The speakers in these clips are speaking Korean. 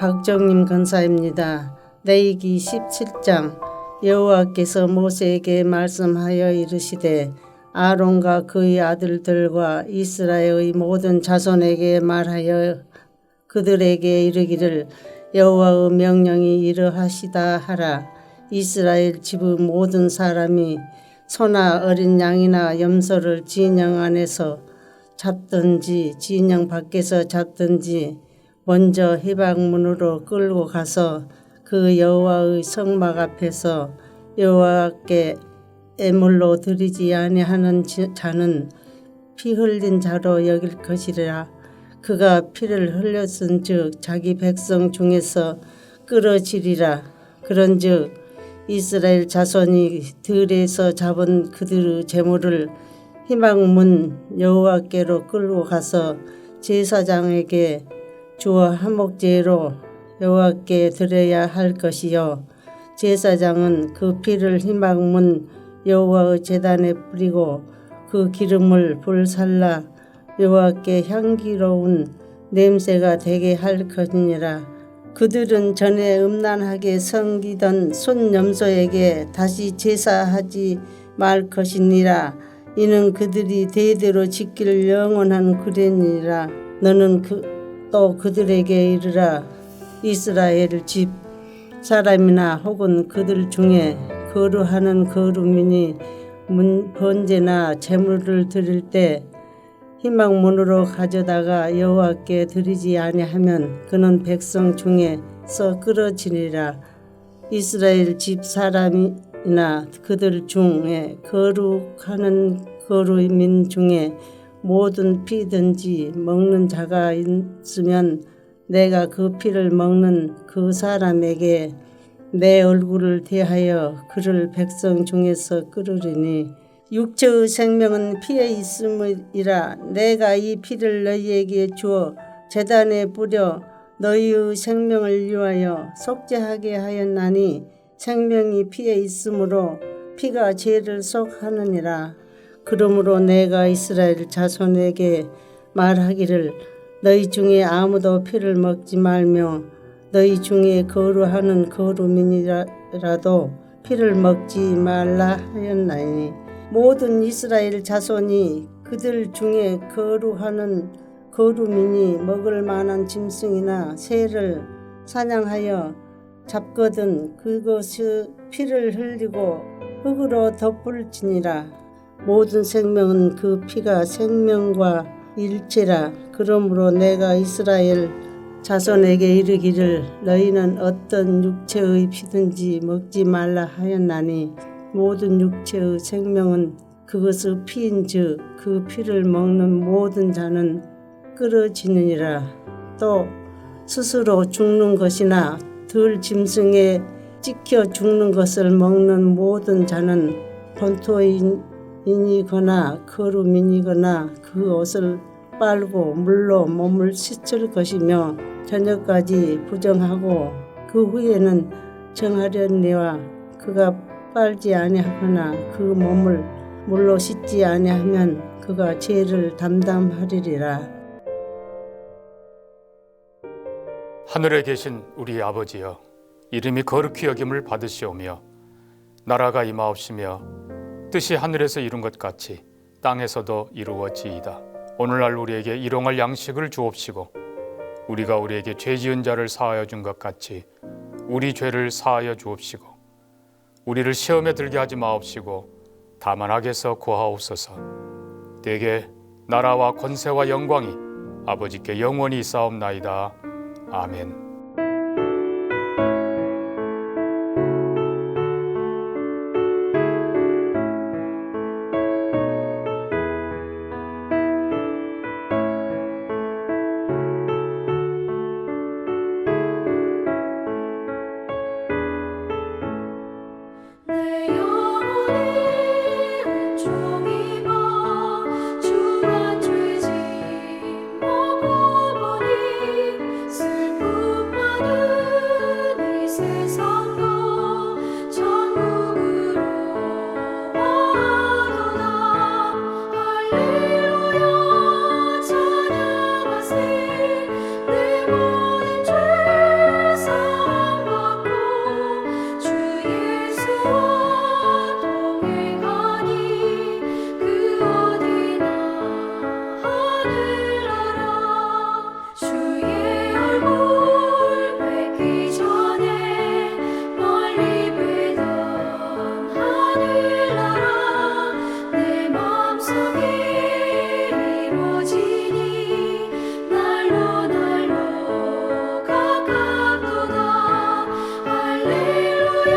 박정림 권사입니다. 레위기 17장 여호와께서 모세에게 말씀하여 이르시되 아론과 그의 아들들과 이스라엘의 모든 자손에게 말하여 그들에게 이르기를 여호와의 명령이 이러하시다 하라. 이스라엘 집의 모든 사람이 소나 어린 양이나 염소를 진영 안에서 잡든지 진영 밖에서 잡든지 먼저 회방문으로 끌고 가서 그 여호와의 성막 앞에서 여호와께 애물로 드리지 아니하는 자는 피 흘린 자로 여길 것이라. 그가 피를 흘렸은즉 자기 백성 중에서 끌어지리라. 그런즉 이스라엘 자손이 들에서 잡은 그들의 제물을 희망문 여호와께로 끌고 가서 제사장에게 주어 화목제로 여호와께 드려야 할 것이요 제사장은 그 피를 희망문 여호와의 제단에 뿌리고 그 기름을 불살라 여호와께 향기로운 냄새가 되게 할 것이니라. 그들은 전에 음란하게 섬기던 손염소에게 다시 제사하지 말 것이니라. 이는 그들이 대대로 지킬 영원한 규례니라. 너는 또 그들에게 이르라. 이스라엘 집 사람이나 혹은 그들 중에 거류하는 거류민이 번제나 제물을 드릴 때 희망문으로 가져다가 여호와께 드리지 아니하면 그는 백성 중에서 끌어지니라. 이스라엘 집 사람이나 그들 중에 거룩하는 거류민 중에 모든 피든지 먹는 자가 있으면 내가 그 피를 먹는 그 사람에게 내 얼굴을 대하여 그를 백성 중에서 끌으리니 육체의 생명은 피에 있음이라. 내가 이 피를 너희에게 주어 제단에 뿌려 너희의 생명을 위하여 속죄하게 하였나니 생명이 피에 있으므로 피가 죄를 속하느니라. 그러므로 내가 이스라엘 자손에게 말하기를 너희 중에 아무도 피를 먹지 말며 너희 중에 거류하는 거류민이라도 피를 먹지 말라 하였나니 모든 이스라엘 자손이 그들 중에 거류하는 거류민이 먹을 만한 짐승이나 새를 사냥하여 잡거든 그것의 피를 흘리고 흙으로 덮을지니라. 모든 생명은 그 피가 생명과 일체라. 그러므로 내가 이스라엘 자손에게 이르기를 너희는 어떤 육체의 피든지 먹지 말라 하였나니 모든 육체의 생명은 그것의 피인즉 그 피를 먹는 모든 자는 끌어지느니라. 또 스스로 죽는 것이나 들 짐승에 찍혀 죽는 것을 먹는 모든 자는 본토인이거나 거류민이거나 그 옷을 빨고 물로 몸을 씻을 것이며 저녁까지 부정하고 그 후에는 정하려니와 그가 빨지 아니하거나 그 몸을 물로 씻지 아니하면 그가 죄를 담당하리라. 하늘에 계신 우리 아버지여, 이름이 거룩히 여김을 받으시오며 나라가 임하옵시며 뜻이 하늘에서 이룬 것 같이 땅에서도 이루어지이다. 오늘날 우리에게 일용할 양식을 주옵시고 우리가 우리에게 죄 지은 자를 사하여 준 것 같이 우리 죄를 사하여 주옵시고 우리를 시험에 들게 하지 마옵시고 다만 악에서 구하옵소서. 대개 나라와 권세와 영광이 아버지께 영원히 있사옵나이다. 아멘. 주가 죄짐 먹어버린 슬픔 주의 얼굴 뵙기 전에 멀리 뵈던 하늘나라 내 마음속에 이루어지니 날로 날로 가깝도다. 할렐루야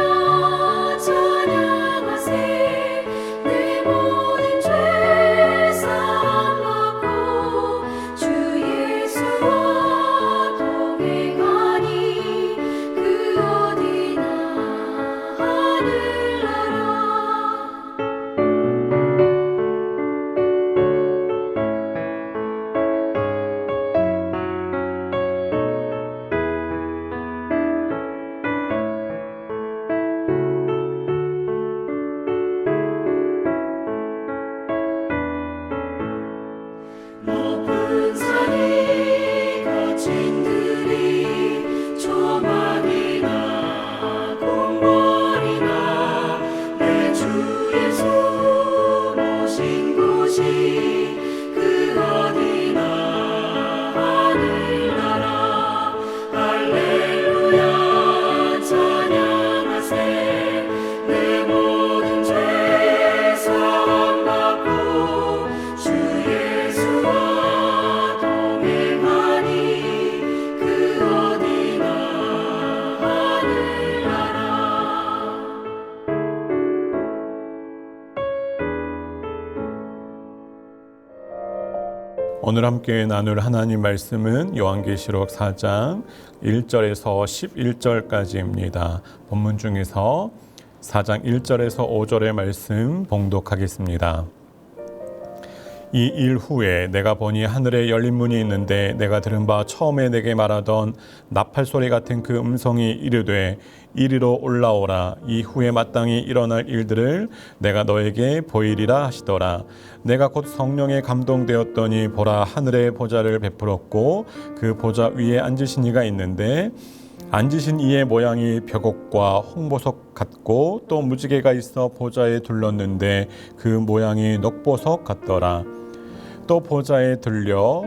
찬양하세. 내 모든 죄 사함 받고 주 예수와 동행하니 그 어디나 하늘나라. 높은 산이 거친 들이 조막이나 궁궐이나 내 주 예수 모신 곳이 그 어디나 하늘나라. 할렐루야 찬양하세. 내 모든 죄 사함 받고 주 예수와 동행하니 그 어디나 하늘나라. 오늘 함께 나눌 하나님 말씀은 요한계시록 4장 1절에서 11절까지입니다. 본문 중에서 4장 1절에서 5절의 말씀 봉독하겠습니다. 이 일 후에 내가 보니 하늘에 열린 문이 있는데 내가 들은 바 처음에 내게 말하던 나팔 소리 같은 그 음성이 이르되 이리로 올라오라. 이후에 마땅히 일어날 일들을 내가 너에게 보이리라 하시더라. 내가 곧 성령에 감동되었더니 보라 하늘의 보좌를 베풀었고 그 보좌 위에 앉으신 이가 있는데 앉으신 이의 모양이 벽옥과 홍보석 같고 또 무지개가 있어 보좌에 둘렀는데 그 모양이 녹보석 같더라. 또 보좌에 들려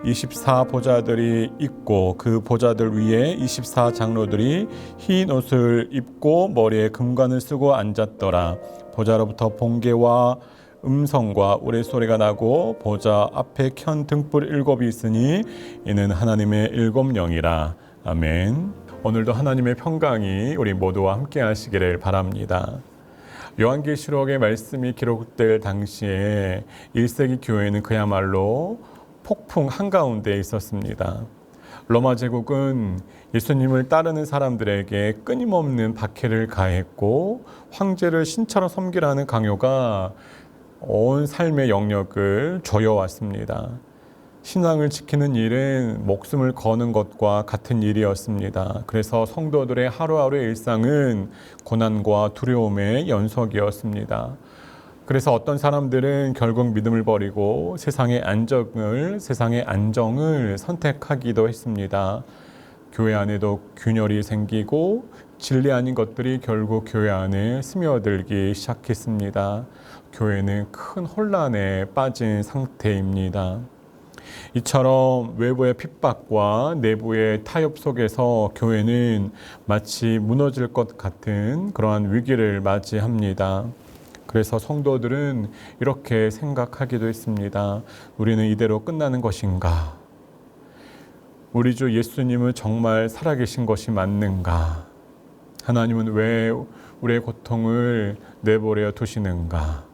24보좌들이 있고 그 보좌들 위에 24 장로들이 흰 옷을 입고 머리에 금관을 쓰고 앉았더라. 보좌로부터 번개와 음성과 우레소리가 나고 보좌 앞에 켠 등불 7이 있으니 이는 하나님의 7영이라. 아멘. 오늘도 하나님의 평강이 우리 모두와 함께 하시기를 바랍니다. 요한계시록의 말씀이 기록될 당시에 1세기 교회는 그야말로 폭풍 한가운데 있었습니다. 로마 제국은 예수님을 따르는 사람들에게 끊임없는 박해를 가했고 황제를 신처럼 섬기라는 강요가 온 삶의 영역을 조여왔습니다. 신앙을 지키는 일은 목숨을 거는 것과 같은 일이었습니다. 그래서 성도들의 하루하루의 일상은 고난과 두려움의 연속이었습니다. 그래서 어떤 사람들은 결국 믿음을 버리고 세상의 안정을 선택하기도 했습니다. 교회 안에도 균열이 생기고 진리 아닌 것들이 결국 교회 안에 스며들기 시작했습니다. 교회는 큰 혼란에 빠진 상태입니다. 이처럼 외부의 핍박과 내부의 타협 속에서 교회는 마치 무너질 것 같은 그러한 위기를 맞이합니다. 그래서 성도들은 이렇게 생각하기도 했습니다. 우리는 이대로 끝나는 것인가? 우리 주 예수님은 정말 살아계신 것이 맞는가? 하나님은 왜 우리의 고통을 내버려 두시는가?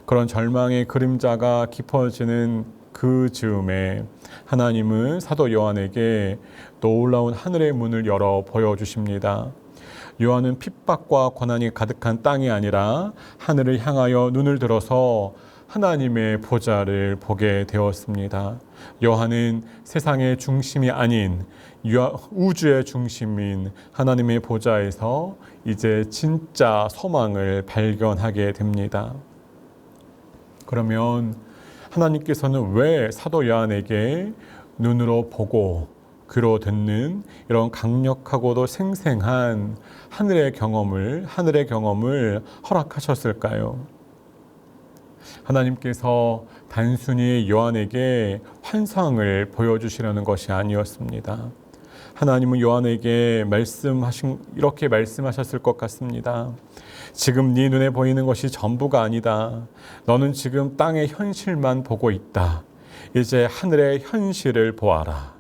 그런 절망의 그림자가 깊어지는 그 즈음에 하나님은 사도 요한에게 놀라운 하늘의 문을 열어 보여주십니다. 요한은 핍박과 고난이 가득한 땅이 아니라 하늘을 향하여 눈을 들어서 하나님의 보좌를 보게 되었습니다. 요한은 세상의 중심이 아닌 우주의 중심인 하나님의 보좌에서 이제 진짜 소망을 발견하게 됩니다. 그러면 하나님께서는 왜 사도 요한에게 눈으로 보고 귀로 듣는 이런 강력하고도 생생한 하늘의 경험을 허락하셨을까요? 하나님께서 단순히 요한에게 환상을 보여주시려는 것이 아니었습니다. 하나님은 요한에게 이렇게 말씀하셨을 것 같습니다. 지금 네 눈에 보이는 것이 전부가 아니다. 너는 지금 땅의 현실만 보고 있다. 이제 하늘의 현실을 보아라.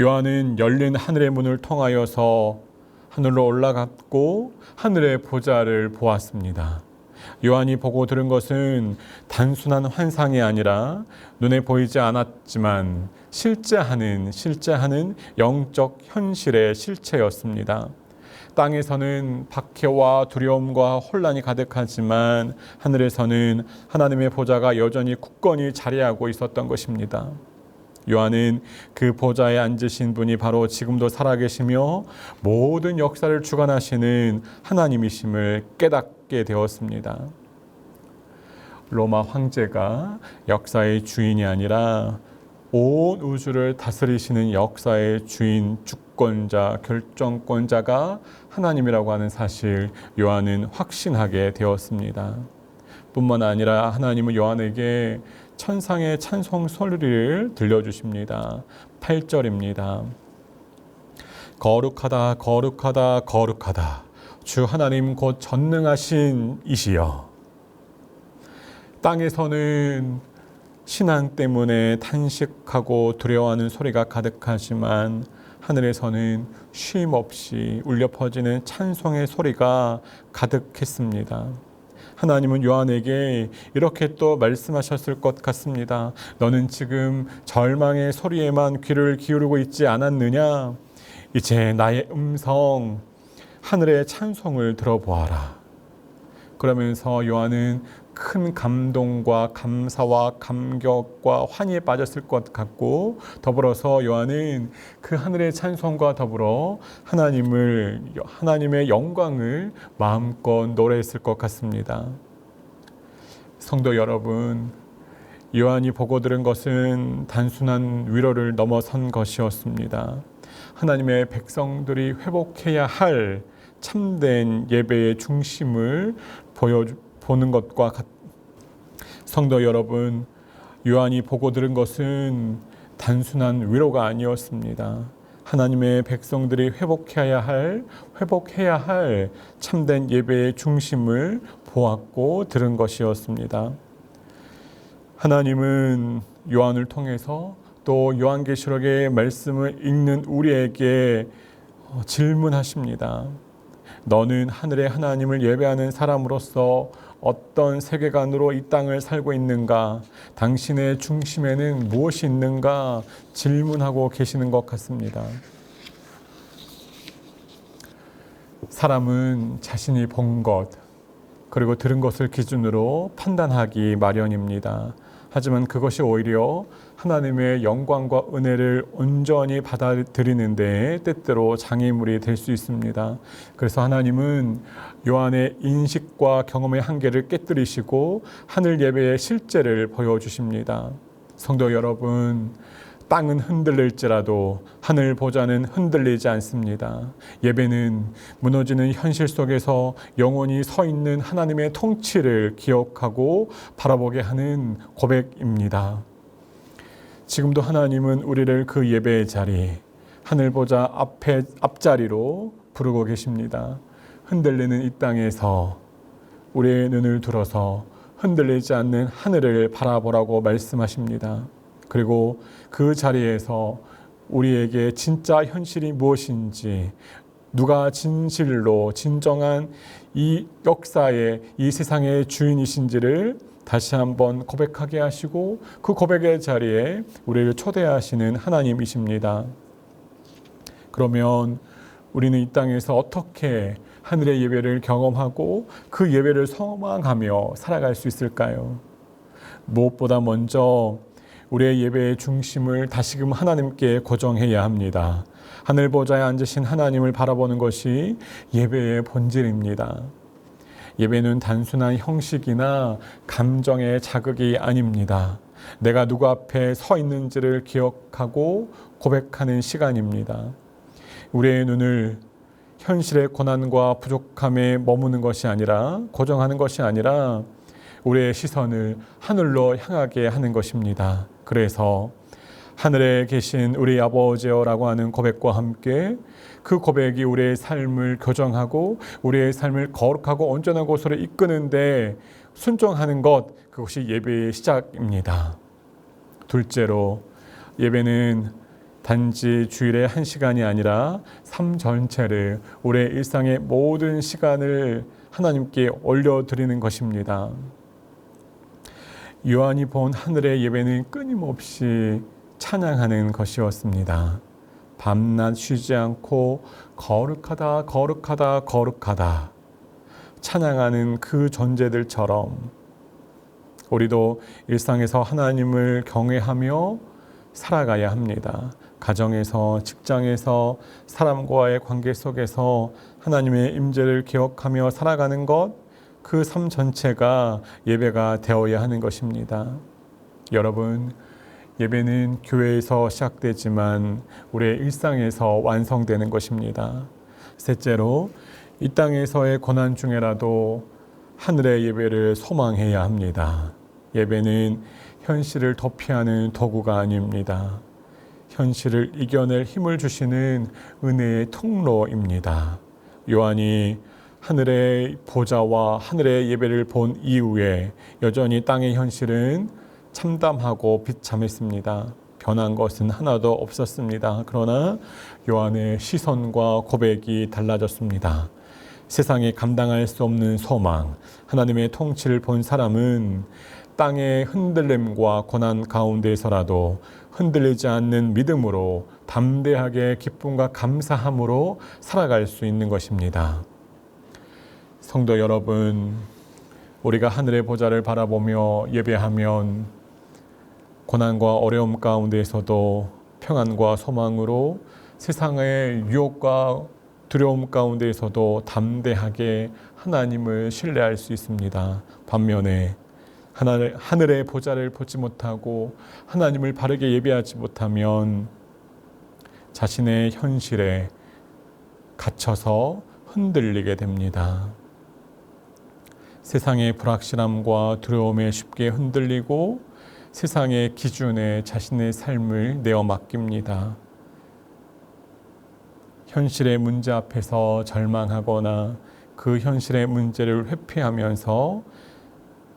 요한은 열린 하늘의 문을 통하여서 하늘로 올라갔고 하늘의 보좌를 보았습니다. 요한이 보고 들은 것은 단순한 환상이 아니라 눈에 보이지 않았지만 실제하는 영적 현실의 실체였습니다. 땅에서는 박해와 두려움과 혼란이 가득하지만 하늘에서는 하나님의 보좌가 여전히 굳건히 자리하고 있었던 것입니다. 요한은 그 보좌에 앉으신 분이 바로 지금도 살아계시며 모든 역사를 주관하시는 하나님이심을 깨닫게 되었습니다. 로마 황제가 역사의 주인이 아니라 온 우주를 다스리시는 역사의 주인, 주권자, 결정권자가 하나님이라고 하는 사실 요한은 확신하게 되었습니다. 뿐만 아니라 하나님은 요한에게 천상의 찬송 소리를 들려주십니다. 8절입니다. 거룩하다 거룩하다 거룩하다 주 하나님 곧 전능하신 이시여. 땅에서는 신앙 때문에 탄식하고 두려워하는 소리가 가득하지만 하늘에서는 쉼 없이 울려 퍼지는 찬송의 소리가 가득했습니다. 하나님은 요한에게 이렇게 또 말씀하셨을 것 같습니다. 너는 지금 절망의 소리에만 귀를 기울이고 있지 않았느냐? 이제 나의 음성, 하늘의 찬송을 들어보아라. 그러면서 요한은 큰 감동과 감사와 감격과 환희에 빠졌을 것 같고, 더불어서 요한은 그 하늘의 찬송과 더불어 하나님의 영광을 마음껏 노래했을 것 같습니다. 성도 여러분, 요한이 보고 들은 것은 단순한 위로를 넘어선 것이었습니다. 하나님의 백성들이 회복해야 할 참된 예배의 중심을 보는 것과 성도 여러분, 요한이 보고 들은 것은 단순한 위로가 아니었습니다. 하나님의 백성들이 회복해야 할 참된 예배의 중심을 보았고 들은 것이었습니다. 하나님은 요한을 통해서 또 요한계시록의 말씀을 읽는 우리에게 질문하십니다. 너는 하늘의 하나님을 예배하는 사람으로서 어떤 세계관으로 이 땅을 살고 있는가? 당신의 중심에는 무엇이 있는가? 질문하고 계시는 것 같습니다. 사람은 자신이 본 것, 그리고 들은 것을 기준으로 판단하기 마련입니다. 하지만 그것이 오히려 하나님의 영광과 은혜를 온전히 받아들이는 데 때때로 장애물이 될 수 있습니다. 그래서 하나님은 요한의 인식과 경험의 한계를 깨뜨리시고 하늘 예배의 실제를 보여주십니다. 성도 여러분, 땅은 흔들릴지라도 하늘 보좌는 흔들리지 않습니다. 예배는 무너지는 현실 속에서 영원히 서 있는 하나님의 통치를 기억하고 바라보게 하는 고백입니다. 지금도 하나님은 우리를 그 예배의 자리, 하늘 보좌 앞자리로 부르고 계십니다. 흔들리는 이 땅에서 우리의 눈을 들어서 흔들리지 않는 하늘을 바라보라고 말씀하십니다. 그리고 그 자리에서 우리에게 진짜 현실이 무엇인지, 누가 진실로 진정한 이 역사의 이 세상의 주인이신지를 다시 한번 고백하게 하시고 그 고백의 자리에 우리를 초대하시는 하나님이십니다. 그러면 우리는 이 땅에서 어떻게 하늘의 예배를 경험하고 그 예배를 소망하며 살아갈 수 있을까요? 무엇보다 먼저 우리의 예배의 중심을 다시금 하나님께 고정해야 합니다. 하늘 보좌에 앉으신 하나님을 바라보는 것이 예배의 본질입니다. 예배는 단순한 형식이나 감정의 자극이 아닙니다. 내가 누구 앞에 서 있는지를 기억하고 고백하는 시간입니다. 우리의 눈을 현실의 고난과 부족함에 머무는 것이 아니라, 고정하는 것이 아니라 우리의 시선을 하늘로 향하게 하는 것입니다. 그래서 하늘에 계신 우리 아버지여라고 하는 고백과 함께 그 고백이 우리의 삶을 교정하고 우리의 삶을 거룩하고 온전한 곳으로 이끄는데 순종하는 것, 그것이 예배의 시작입니다. 둘째로, 예배는 단지 주일의 한 시간이 아니라 삶 전체를, 우리의 일상의 모든 시간을 하나님께 올려드리는 것입니다. 요한이 본 하늘의 예배는 끊임없이 찬양하는 것이었습니다. 밤낮 쉬지 않고 거룩하다, 거룩하다, 거룩하다 찬양하는 그 존재들처럼 우리도 일상에서 하나님을 경외하며 살아가야 합니다. 가정에서, 직장에서, 사람과의 관계 속에서 하나님의 임재를 기억하며 살아가는 것, 그 삶 전체가 예배가 되어야 하는 것입니다. 여러분, 예배는 교회에서 시작되지만 우리의 일상에서 완성되는 것입니다. 셋째로, 이 땅에서의 고난 중에라도 하늘의 예배를 소망해야 합니다. 예배는 현실을 도피하는 도구가 아닙니다. 현실을 이겨낼 힘을 주시는 은혜의 통로입니다. 요한이 하늘의 보좌와 하늘의 예배를 본 이후에 여전히 땅의 현실은 참담하고 비참했습니다. 변한 것은 하나도 없었습니다. 그러나 요한의 시선과 고백이 달라졌습니다. 세상이 감당할 수 없는 소망, 하나님의 통치를 본 사람은 땅의 흔들림과 고난 가운데서라도 흔들리지 않는 믿음으로 담대하게 기쁨과 감사함으로 살아갈 수 있는 것입니다. 성도 여러분, 우리가 하늘의 보좌를 바라보며 예배하면 고난과 어려움 가운데에서도 평안과 소망으로 세상의 유혹과 두려움 가운데에서도 담대하게 하나님을 신뢰할 수 있습니다. 반면에 하늘의 보좌를 보지 못하고 하나님을 바르게 예배하지 못하면 자신의 현실에 갇혀서 흔들리게 됩니다. 세상의 불확실함과 두려움에 쉽게 흔들리고 세상의 기준에 자신의 삶을 내어 맡깁니다. 현실의 문제 앞에서 절망하거나 그 현실의 문제를 회피하면서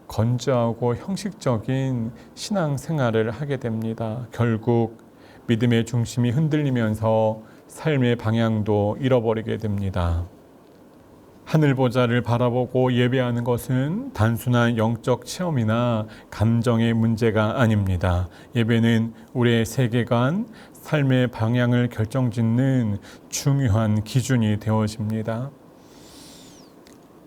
건조하고 형식적인 신앙생활을 하게 됩니다. 결국 믿음의 중심이 흔들리면서 삶의 방향도 잃어버리게 됩니다. 하늘 보좌를 바라보고 예배하는 것은 단순한 영적 체험이나 감정의 문제가 아닙니다. 예배는 우리의 세계관, 삶의 방향을 결정짓는 중요한 기준이 되어집니다.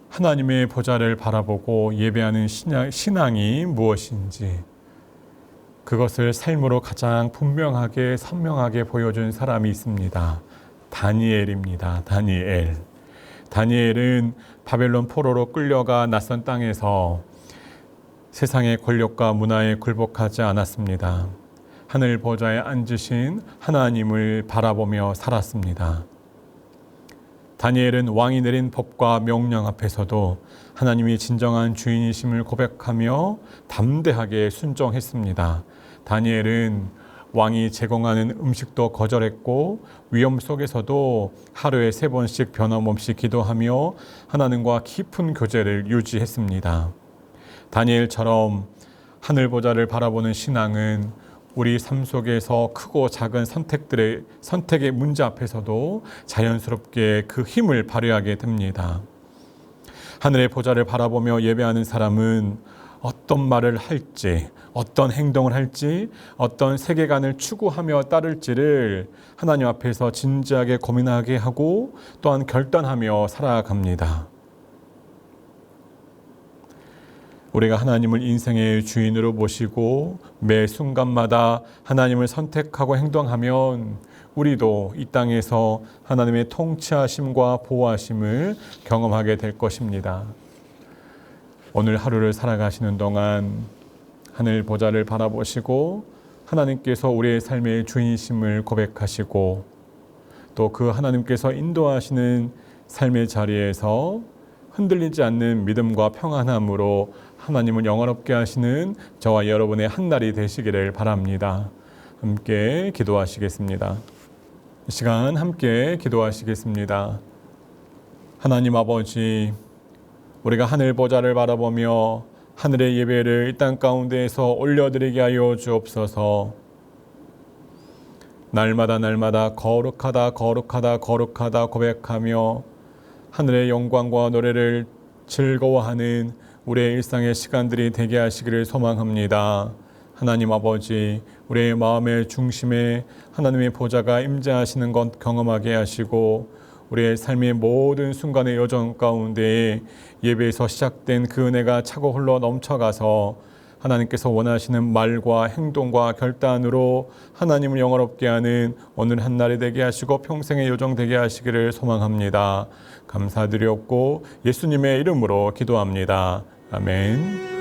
하나님의 보좌를 바라보고 예배하는 신앙이 무엇인지, 그것을 삶으로 가장 분명하게 선명하게 보여준 사람이 있습니다. 다니엘입니다. 다니엘은 바벨론 포로로 끌려가 낯선 땅에서 세상의 권력과 문화에 굴복하지 않았습니다. 하늘 보좌에 앉으신 하나님을 바라보며 살았습니다. 다니엘은 왕이 내린 법과 명령 앞에서도 하나님이 진정한 주인이심을 고백하며 담대하게 순종했습니다. 다니엘은 왕이 제공하는 음식도 거절했고 위험 속에서도 하루에 3번씩 변함없이 기도하며 하나님과 깊은 교제를 유지했습니다. 다니엘처럼 하늘 보좌를 바라보는 신앙은 우리 삶 속에서 크고 작은 선택의 문제 앞에서도 자연스럽게 그 힘을 발휘하게 됩니다. 하늘의 보좌를 바라보며 예배하는 사람은 어떤 말을 할지, 어떤 행동을 할지, 어떤 세계관을 추구하며 따를지를 하나님 앞에서 진지하게 고민하게 하고 또한 결단하며 살아갑니다. 우리가 하나님을 인생의 주인으로 모시고 매 순간마다 하나님을 선택하고 행동하면 우리도 이 땅에서 하나님의 통치하심과 보호하심을 경험하게 될 것입니다. 오늘 하루를 살아가시는 동안 하늘 보좌를 바라보시고 하나님께서 우리의 삶의 주인이심을 고백하시고 또 그 하나님께서 인도하시는 삶의 자리에서 흔들리지 않는 믿음과 평안함으로 하나님을 영원롭게 하시는 저와 여러분의 한 날이 되시기를 바랍니다. 함께 기도하시겠습니다. 이 시간 함께 기도하시겠습니다. 하나님 아버지, 우리가 하늘 보좌를 바라보며 하늘의 예배를 이 땅 가운데에서 올려드리게 하여 주옵소서. 날마다 날마다 거룩하다 거룩하다 거룩하다 고백하며 하늘의 영광과 노래를 즐거워하는 우리의 일상의 시간들이 되게 하시기를 소망합니다. 하나님 아버지, 우리의 마음의 중심에 하나님의 보좌가 임재하시는 것 경험하게 하시고 우리의 삶의 모든 순간의 여정 가운데 예배에서 시작된 그 은혜가 차고 흘러 넘쳐가서 하나님께서 원하시는 말과 행동과 결단으로 하나님을 영원롭게 하는 오늘 한 날이 되게 하시고 평생의 요정 되게 하시기를 소망합니다. 감사드렸고 예수님의 이름으로 기도합니다. 아멘.